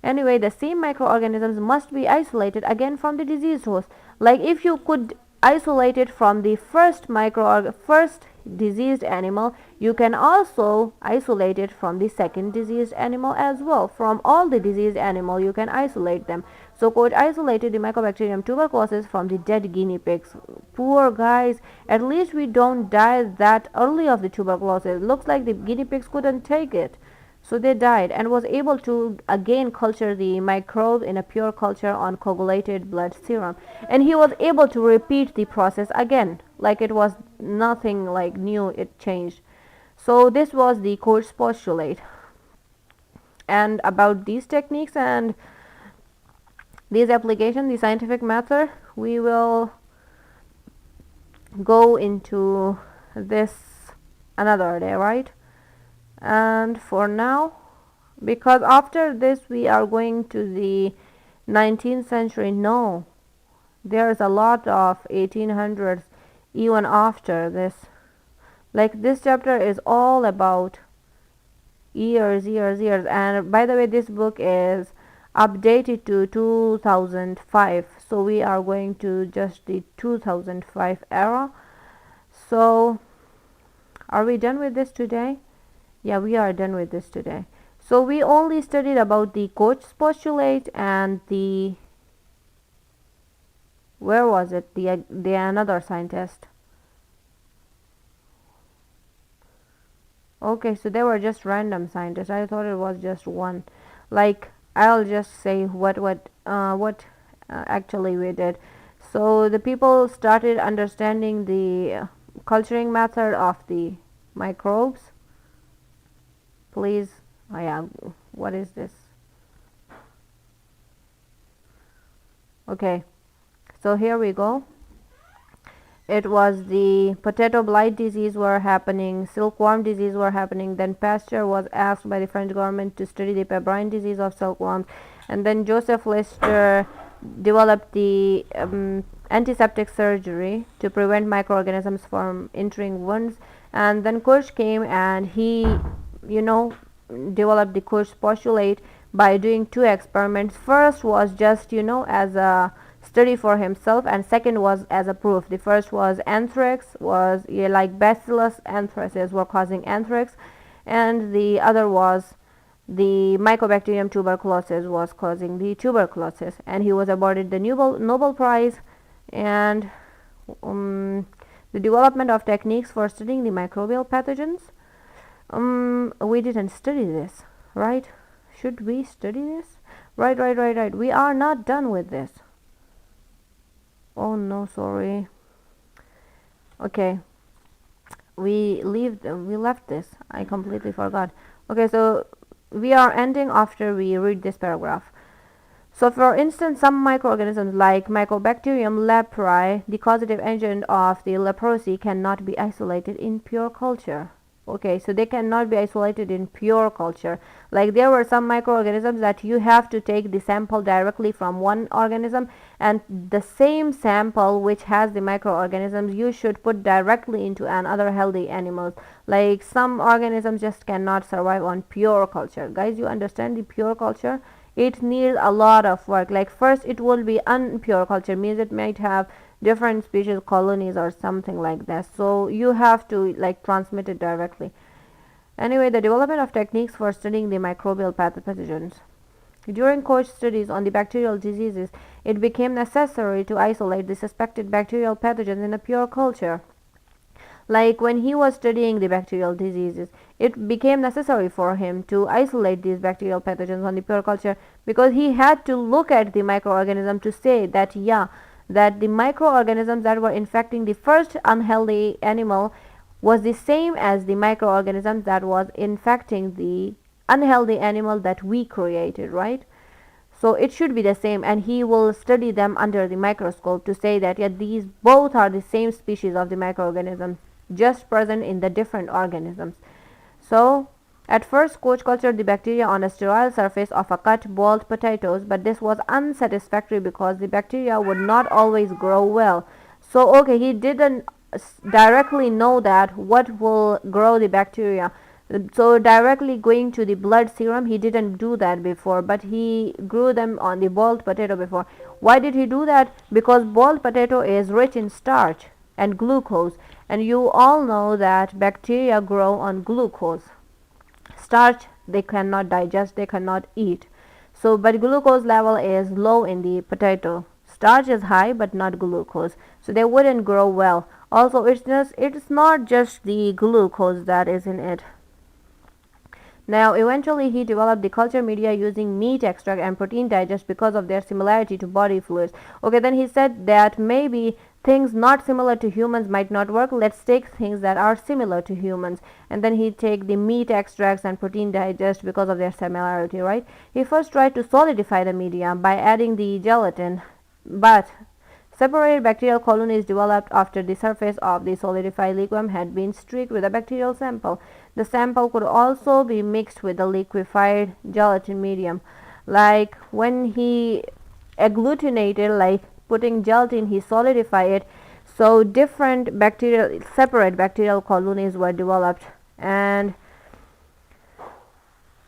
Speaker 1: Anyway, the same microorganisms must be isolated again from the diseased host. Like if you could isolate it from the first diseased animal, you can also isolate it from the second diseased animal as well. From all the diseased animal, you can isolate them. So Koch isolated the Mycobacterium tuberculosis from the dead guinea pigs. Poor guys, at least we don't die that early of the tuberculosis. Looks like the guinea pigs couldn't take it. So they died, and was able to again culture the microbe in a pure culture on coagulated blood serum. And he was able to repeat the process again, like it was nothing like new, it changed. So this was the Koch's postulate. And about these techniques and these applications, the scientific method, we will go into this another day, right? And for now, because after this we are going to the 19th century, no, there's a lot of 1800s even after this. Like this chapter is all about years. And by the way, this book is updated to 2005, so we are going to just the 2005 era. So are we done with this today? Yeah, we are done with this today. So we only studied about the Koch's postulate and the, where was it, the another scientist. Okay, so they were just random scientists. I thought it was just one. Like I'll just say what actually we did. So the people started understanding the culturing method of the microbes. Please, oh yeah, what is this? Okay, so here we go. It was the potato blight disease were happening, silkworm disease were happening. Then Pasteur was asked by the French government to study the pebrine disease of silkworms, and then Joseph Lister developed the antiseptic surgery to prevent microorganisms from entering wounds. And then Koch came and he developed the Koch's postulate by doing two experiments. First was just as a study for himself, and second was as a proof. The first was anthrax, was like bacillus anthracis were causing anthrax, and the other was the Mycobacterium tuberculosis was causing the tuberculosis, and he was awarded the Nobel Prize. And the development of techniques for studying the microbial pathogens. We didn't study this, right? Should we study this? Right. We are not done with this. Oh no, sorry. Okay. we left this. I completely forgot. Okay, so we are ending after we read this paragraph. So, for instance, some microorganisms like Mycobacterium leprae, the causative agent of the leprosy, cannot be isolated in pure culture. Okay, so they cannot be isolated in pure culture. Like there were some microorganisms that you have to take the sample directly from one organism, and the same sample which has the microorganisms you should put directly into another healthy animal. Like some organisms just cannot survive on pure culture. Guys, you understand the pure culture? It needs a lot of work. Like first it will be unpure culture, means it might have different species colonies or something like that, so you have to like transmit it directly. Anyway, the development of techniques for studying the microbial pathogens. During Koch studies on the bacterial diseases, it became necessary to isolate the suspected bacterial pathogens in a pure culture. Like when he was studying the bacterial diseases, it became necessary for him to isolate these bacterial pathogens on the pure culture, because he had to look at the microorganism to say that yeah, that the microorganisms that were infecting the first unhealthy animal was the same as the microorganisms that was infecting the unhealthy animal that we created, right? So it should be the same, and he will study them under the microscope to say that yeah, these both are the same species of the microorganisms, just present in the different organisms. So at first Koch cultured the bacteria on a sterile surface of a cut boiled potatoes, but this was unsatisfactory because the bacteria would not always grow well. So okay, he didn't directly know that what will grow the bacteria. So directly going to the blood serum, he didn't do that before, but he grew them on the boiled potato before. Why did he do that? Because boiled potato is rich in starch and glucose, and you all know that bacteria grow on glucose. Starch they cannot digest, they cannot eat. So but glucose level is low in the potato. Starch is high but not glucose, so they wouldn't grow well. Also, it's not just the glucose that is in it. Now, eventually, he developed the culture media using meat extract and protein digest because of their similarity to body fluids. Okay, then he said that maybe things not similar to humans might not work. Let's take things that are similar to humans. And then he take the meat extracts and protein digest because of their similarity, right? He first tried to solidify the media by adding the gelatin, but separated bacterial colonies developed after the surface of the solidified liquid had been streaked with a bacterial sample. The sample could also be mixed with the liquefied gelatin medium. Like when he agglutinated, like putting gelatin, he solidified it. So different separate bacterial colonies were developed, and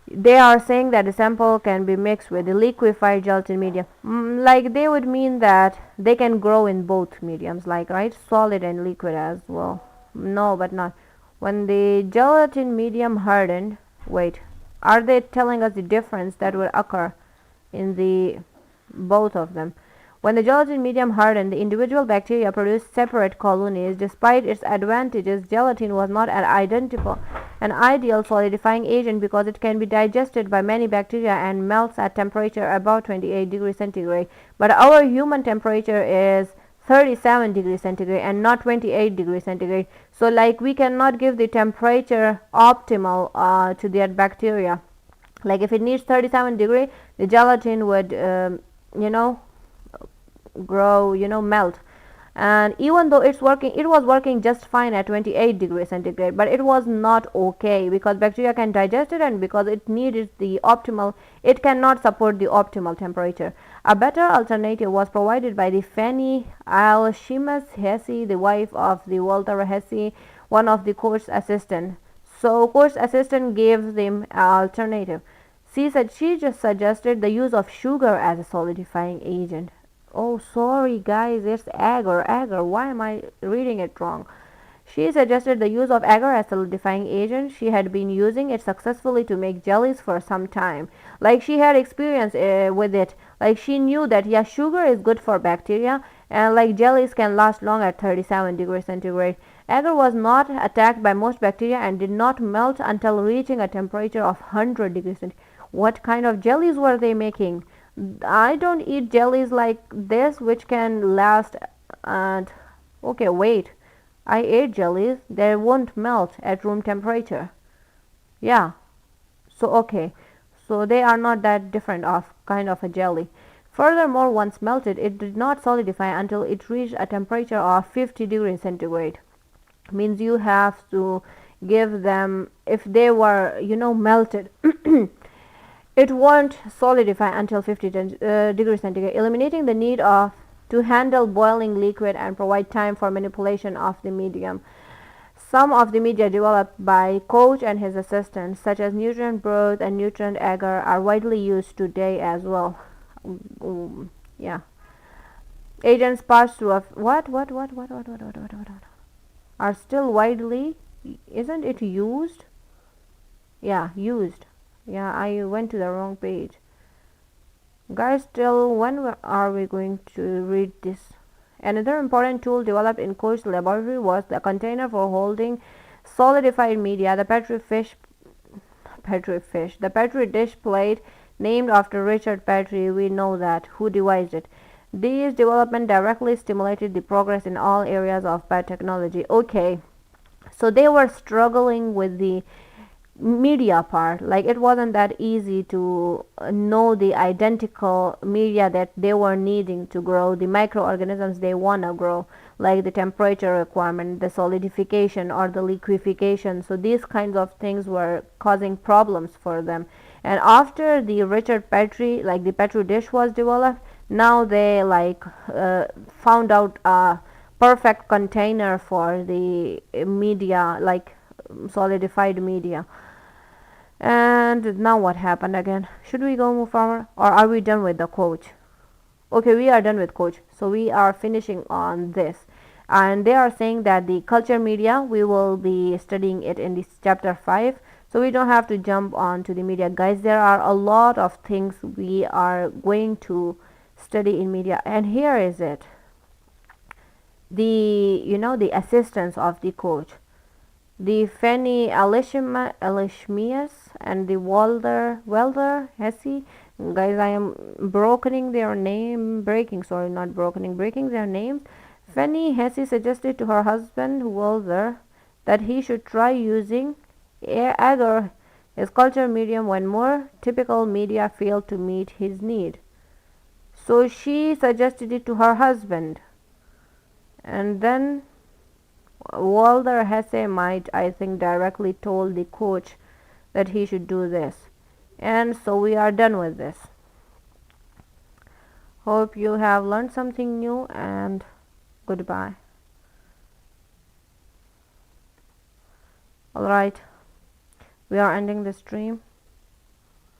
Speaker 1: they are saying that the sample can be mixed with the liquefied gelatin medium. Like they would mean that they can grow in both mediums, like right, solid and liquid as well. No, but not. When the gelatin medium hardened, wait, are they telling us the difference that would occur in the both of them? When the gelatin medium hardened, the individual bacteria produced separate colonies. Despite its advantages, gelatin was not an ideal solidifying agent because it can be digested by many bacteria and melts at temperature above 28 degrees centigrade. But our human temperature is 37 degrees centigrade and not 28 degrees centigrade. So like we cannot give the temperature optimal to that bacteria. Like if it needs 37 degree, the gelatin would grow, melt. And even though it was working just fine at 28 degrees centigrade, but it was not okay because bacteria can digest it, and because it needed the optimal, it cannot support the optimal temperature. A better alternative was provided by the Fanny Alchemus Hesse, the wife of the Walter Hesse, one of the Koch's assistants. So Koch's assistant gave them an alternative. She just suggested the use of sugar as a solidifying agent. Oh, sorry guys, it's agar. Why am I reading it wrong? She suggested the use of agar as solidifying agent. She had been using it successfully to make jellies for some time. Like she had experience with it. Like she knew that yeah, sugar is good for bacteria, and like jellies can last long at 37 degrees centigrade. Agar was not attacked by most bacteria and did not melt until reaching a temperature of 100 degrees centigrade. What kind of jellies were they making? I don't eat jellies like this which can last. And okay, wait, I ate jellies, they won't melt at room temperature. Yeah, so okay. So they are not that different of kind of a jelly. Furthermore, once melted, it did not solidify until it reached a temperature of 50 degrees centigrade. Means you have to give them, if they were, melted, it won't solidify until 50 degrees centigrade, eliminating the need of to handle boiling liquid and provide time for manipulation of the medium. Some of the media developed by Koch and his assistants, such as nutrient broth and nutrient agar, are widely used today as well. Yeah. Agents passed through a what are still widely, isn't it used? Yeah, used. Yeah, I went to the wrong page. Guys, till when are we going to read this? Another important tool developed in Koch's laboratory was the container for holding solidified media, the the Petri dish plate, named after Richard Petri. We know that who devised it. These development directly stimulated the progress in all areas of biotechnology. Okay, so they were struggling with the media part, like it wasn't that easy to know the identical media that they were needing to grow the microorganisms they want to grow, like the temperature requirement, the solidification or the liquefaction. So these kinds of things were causing problems for them. And after the Richard Petri, like the Petri dish was developed, now they found out a perfect container for the media, like solidified media. And now what happened again? Should we go move forward, or are we done with the coach? Okay, we are done with coach, so we are finishing on this. And they are saying that the culture media, we will be studying it in this chapter 5, so we don't have to jump on to the media. Guys, there are a lot of things we are going to study in media, and here is it. The assistance of the coach, the Fanny Alishmius and the Welder Hesse. Guys, I am breaking their names. Fanny Hesse suggested to her husband Welder that he should try using agar as culture medium when more typical media failed to meet his need. So she suggested it to her husband, and then Walter Hesse might, I think, directly told the coach that he should do this. And so we are done with this. Hope you have learned something new, and goodbye. Alright, we are ending the stream.